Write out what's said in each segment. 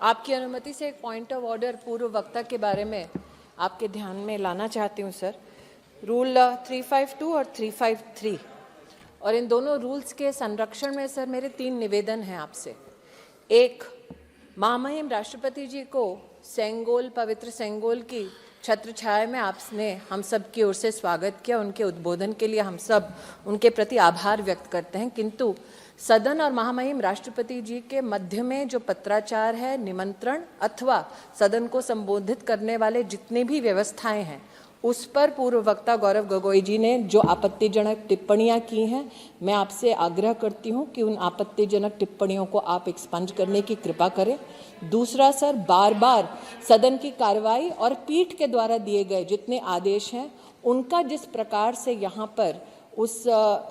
आपकी अनुमति से एक पॉइंट ऑफ ऑर्डर पूर्व वक्ता के बारे में आपके ध्यान में लाना चाहती हूं सर। रूल 352 और 353 और इन दोनों रूल्स के संरक्षण में सर मेरे 3 निवेदन हैं आपसे। एक, महामहिम राष्ट्रपति जी को सेंगोल, पवित्र सेंगोल की छत्र छाया में आपने हम सब की ओर से स्वागत किया। उनके उद्बोधन के लिए हम सब उनके प्रति आभार व्यक्त करते हैं, किंतु सदन और महामहिम राष्ट्रपति जी के मध्य में जो पत्राचार है, निमंत्रण अथवा सदन को संबोधित करने वाले जितने भी व्यवस्थाएं हैं, उस पर पूर्व वक्ता गौरव गोगोई जी ने जो आपत्तिजनक टिप्पणियां की हैं, मैं आपसे आग्रह करती हूं कि उन आपत्तिजनक टिप्पणियों को आप एक्सपंज करने की कृपा करें। दूसरा सर, बार बार सदन की कार्रवाई और पीठ के द्वारा दिए गए जितने आदेश हैं, उनका जिस प्रकार से यहाँ पर उस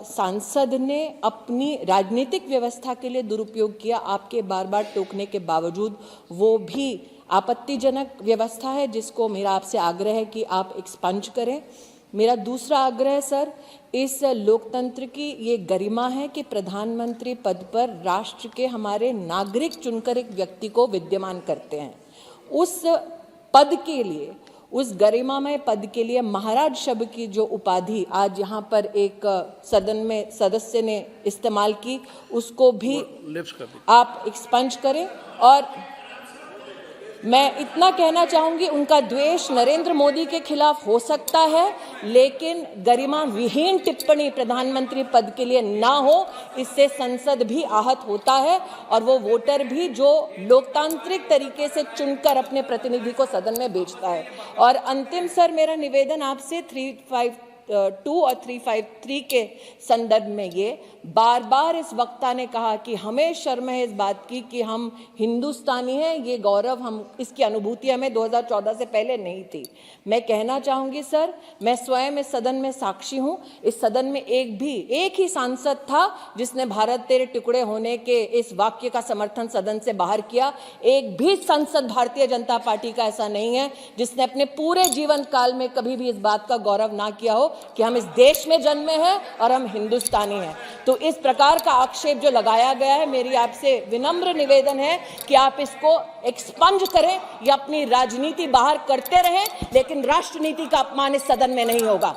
सांसद ने अपनी राजनीतिक व्यवस्था के लिए दुरुपयोग किया, आपके बार बार टोकने के बावजूद, वो भी आपत्तिजनक व्यवस्था है, जिसको मेरा आपसे आग्रह है कि आप एक्सपंज करें। मेरा दूसरा आग्रह सर, इस लोकतंत्र की ये गरिमा है कि प्रधानमंत्री पद पर राष्ट्र के हमारे नागरिक चुनकर एक व्यक्ति को विद्यमान करते हैं। उस पद के लिए, उस गरिमामय पद के लिए महाराज शब्द की जो उपाधि आज यहाँ पर एक सदन में सदस्य ने इस्तेमाल की, उसको भी आप एक्सपंज करें। और मैं इतना कहना चाहूंगी, उनका द्वेष नरेंद्र मोदी के खिलाफ हो सकता है, लेकिन गरिमा विहीन टिप्पणी प्रधानमंत्री पद के लिए ना हो, इससे संसद भी आहत होता है और वो वोटर भी जो लोकतांत्रिक तरीके से चुनकर अपने प्रतिनिधि को सदन में भेजता है। और अंतिम सर, मेरा निवेदन आपसे 352 और 353 के संदर्भ में, ये बार बार इस वक्ता ने कहा कि हमें शर्म है इस बात की कि हम हिंदुस्तानी हैं, ये गौरव, हम इसकी अनुभूति हमें 2014 से पहले नहीं थी। मैं कहना चाहूंगी सर, मैं स्वयं इस सदन में साक्षी हूं, इस सदन में एक ही सांसद था जिसने भारत तेरे टुकड़े होने के इस वाक्य का समर्थन सदन से बाहर किया। एक भी सांसद भारतीय जनता पार्टी का ऐसा नहीं है जिसने अपने पूरे जीवन काल में कभी भी इस बात का गौरव ना किया हो कि हम इस देश में जन्मे हैं और हम हिंदुस्तानी हैं। तो इस प्रकार का आक्षेप जो लगाया गया है, मेरी आपसे विनम्र निवेदन है कि आप इसको एक्सपंज करें या अपनी राजनीति बाहर करते रहें, लेकिन राष्ट्रनीति का अपमान इस सदन में नहीं होगा।